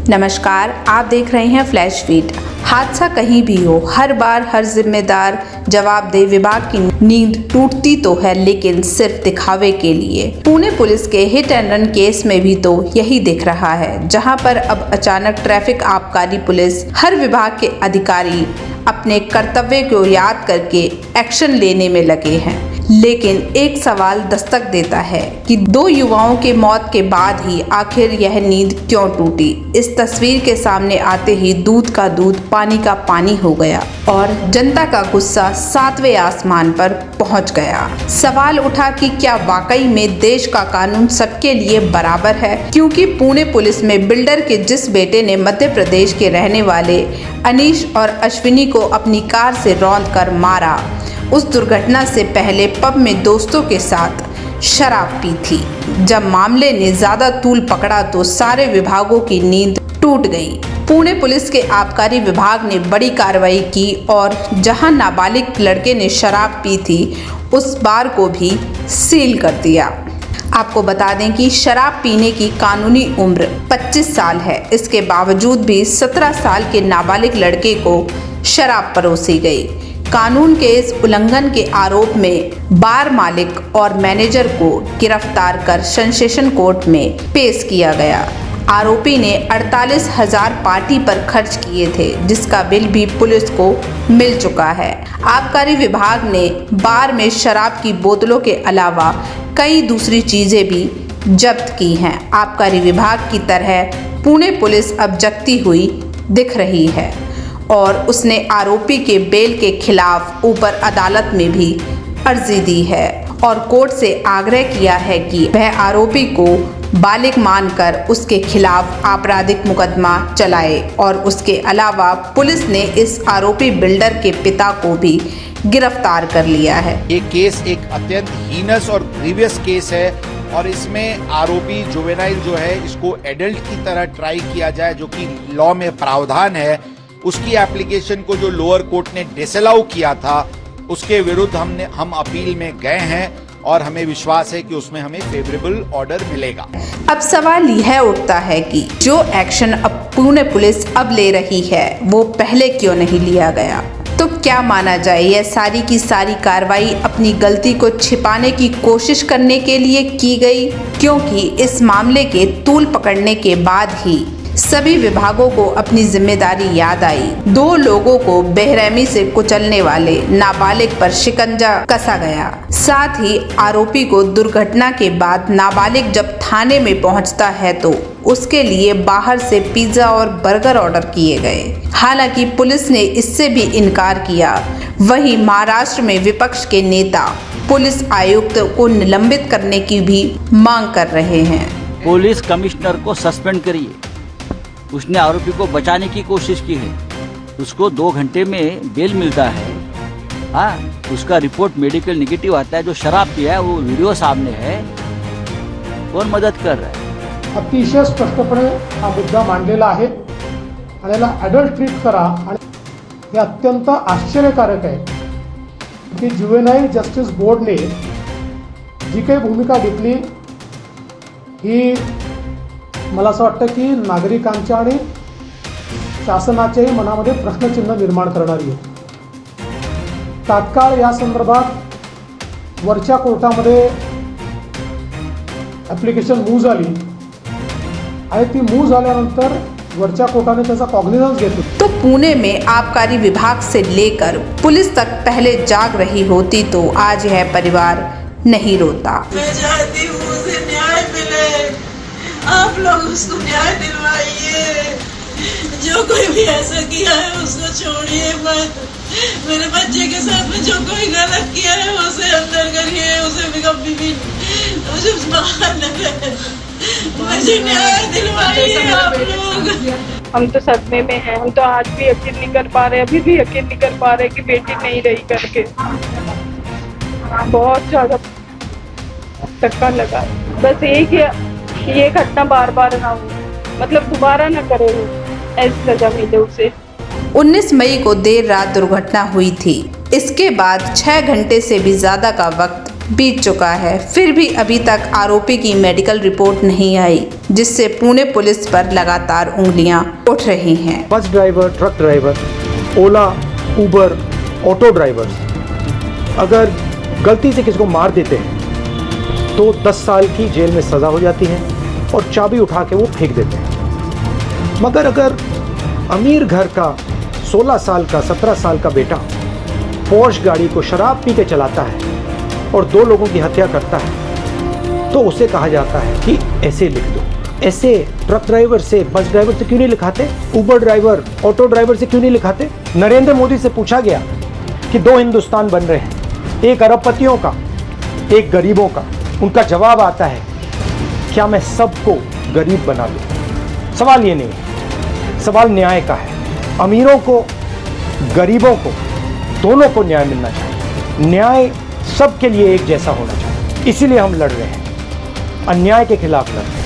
नमस्कार, आप देख रहे हैं फ्लैश फीड। हादसा कहीं भी हो, हर बार हर जिम्मेदार जवाबदेह विभाग की नींद टूटती तो है, लेकिन सिर्फ दिखावे के लिए। पुणे पुलिस के हिट एंड रन केस में भी तो यही दिख रहा है, जहां पर अब अचानक ट्रैफिक आबकारी पुलिस हर विभाग के अधिकारी अपने कर्तव्य को याद करके एक्शन लेने में लगे हैं। लेकिन एक सवाल दस्तक देता है कि दो युवाओं के मौत के बाद ही आखिर यह नींद क्यों टूटी। इस तस्वीर के सामने आते ही दूध का दूध पानी का पानी हो गया और जनता का गुस्सा 7वें आसमान पर पहुंच गया। सवाल उठा कि क्या वाकई में देश का कानून सबके लिए बराबर है, क्योंकि पुणे पुलिस में बिल्डर के जिस बेटे ने मध्य प्रदेश के रहने वाले अनीश और अश्विनी को अपनी कार से रौंद कर मारा, उस दुर्घटना से पहले पब में दोस्तों के साथ शराब पी थी। जब मामले ने ज्यादा तूल पकड़ा तो सारे विभागों की नींद टूट गई। पुणे पुलिस के आबकारी विभाग ने बड़ी कार्रवाई की और जहां नाबालिग लड़के ने शराब पी थी, उस बार को भी सील कर दिया। आपको बता दें कि शराब पीने की कानूनी उम्र 25 साल है। इसके बावजूद भी 17 साल के नाबालिग लड़के को शराब परोसी गई। कानून के इस उल्लंघन के आरोप में बार मालिक और मैनेजर को गिरफ्तार कर सेशन कोर्ट में पेश किया गया। आरोपी ने 48,000 पार्टी पर खर्च किए थे, जिसका बिल भी पुलिस को मिल चुका है। आबकारी विभाग ने बार में शराब की बोतलों के अलावा कई दूसरी चीजें भी जब्त की हैं। आबकारी विभाग की तरह पुणे पुलिस अब जगती हुई दिख रही है और उसने आरोपी के बेल के खिलाफ ऊपर अदालत में भी अर्जी दी है और कोर्ट से आग्रह किया है कि वह आरोपी को बालिग मानकर उसके खिलाफ आपराधिक मुकदमा चलाए। और उसके अलावा पुलिस ने इस आरोपी बिल्डर के पिता को भी गिरफ्तार कर लिया है। ये केस एक अत्यंत हीनस और ग्रीवियस केस है और इसमें आरोपी जुवेनाइल जो है, इसको एडल्ट की तरह ट्राई किया जाए, जो कि लॉ में प्रावधान है। उसकी एप्लीकेशन को जो लोअर कोर्ट ने डिसअलाउ किया था, उसके विरुद्ध हम अपील में गए हैं और हमें विश्वास है कि उसमें हमें फेवरेबल ऑर्डर मिलेगा। अब सवाल यह उठता है कि जो एक्शन अब पुणे पुलिस अब ले रही है, वो पहले क्यों नहीं लिया गया। तो क्या माना जाए, यह सारी की सारी कार्रवाई अपनी गलती को छिपाने की कोशिश करने के लिए की गई, क्योंकि इस मामले के तूल पकड़ने के बाद ही सभी विभागों को अपनी जिम्मेदारी याद आई। दो लोगों को बेरहमी से कुचलने वाले नाबालिग पर शिकंजा कसा गया। साथ ही आरोपी को दुर्घटना के बाद नाबालिग जब थाने में पहुंचता है तो उसके लिए बाहर से पिज्जा और बर्गर ऑर्डर किए गए। हालांकि पुलिस ने इससे भी इनकार किया। वहीं महाराष्ट्र में विपक्ष के नेता पुलिस आयुक्त को निलंबित करने की भी मांग कर रहे हैं। पुलिस कमिश्नर को सस्पेंड करिए। उसने आरोपी को बचाने की कोशिश की है, उसको 2 घंटे में बेल मिलता है। हाँ, उसका रिपोर्ट मेडिकल निगेटिव आता है। जो शराब पिया है वो वीडियो सामने है, कौन मदत कर रहा है। अतिशय स्पष्टपणे हा मुद्दा मांडलेला आहे आणि याला ॲडल्ट ट्रीट करा। आणि हे अत्यंत आश्चर्यकारक आहे की जुवेनाईल जस्टिस बोर्डने जी काही भूमिका घेतली ही मला असं वाटतं की नागरिकांच्या आणि शासनाच्याही मनामध्ये प्रश्नचिन्ह निर्माण करणारी आहे। तात्काळ या संदर्भात वरच्या कोर्टामध्ये ॲप्लिकेशन मूव्ह झाली आणि ती मूव्ह झाल्यानंतर वरच्या कोर्टाने त्याचा कॉग्निझन्स घेतला। तो पुणे में आबकारी विभाग से लेकर पुलिस तक पहले जाग रही होती तो आज यह परिवार नहीं रोता। मैं चाहती हूँ उसे न्याय मिले, आप लोग उसको न्याय दिलवाइए। जो कोई भी ऐसा किया है उसको छोड़िए मत। मेरे बच्चे के साथ में जो कोई गलत किया है उसे अंदर करिए, उसे भी कभी भी मुझे बाहर न करें। मुझे न्याय दिलवाइए आप लोग। हम तो सदमे में हैं। हम तो आज भी यकीन नहीं कर पा रहे, अभी भी यकीन नहीं कर पा रहे कि बेटी नहीं रही करके। बहुत ज़्यादा धक्का लगा। बस एक ये घटना बार बार ना हो, मतलब दोबारा ना करे, ऐसी सजा मिले उसे। 19 मई को देर रात दुर्घटना हुई थी। इसके बाद 6 घंटे से भी ज्यादा का वक्त बीत चुका है, फिर भी अभी तक आरोपी की मेडिकल रिपोर्ट नहीं आई, जिससे पुणे पुलिस पर लगातार उंगलियां उठ रही हैं। बस ड्राइवर, ट्रक ड्राइवर, ओला, उबर, ऑटो ड्राइवर्स अगर गलती से किसी को मार देते हैं तो 10 साल की जेल में सज़ा हो जाती है और चाबी उठा के वो फेंक देते हैं। मगर अगर अमीर घर का 16 साल का 17 साल का बेटा पोर्श गाड़ी को शराब पी के चलाता है और 2 लोगों की हत्या करता है तो उसे कहा जाता है कि ऐसे लिख दो। ऐसे ट्रक ड्राइवर से, बस ड्राइवर से क्यों नहीं लिखाते? उबर ड्राइवर, ऑटो ड्राइवर से क्यों नहीं लिखाते? नरेंद्र मोदी से पूछा गया कि 2 हिंदुस्तान बन रहे हैं, एक अरबपतियों का, एक गरीबों का। उनका जवाब आता है क्या मैं सबको गरीब बना दूं? सवाल ये नहीं है, सवाल न्याय का है। अमीरों को, गरीबों को, दोनों को न्याय मिलना चाहिए। न्याय सबके लिए एक जैसा होना चाहिए। इसीलिए हम लड़ रहे हैं, अन्याय के खिलाफ लड़ रहे हैं।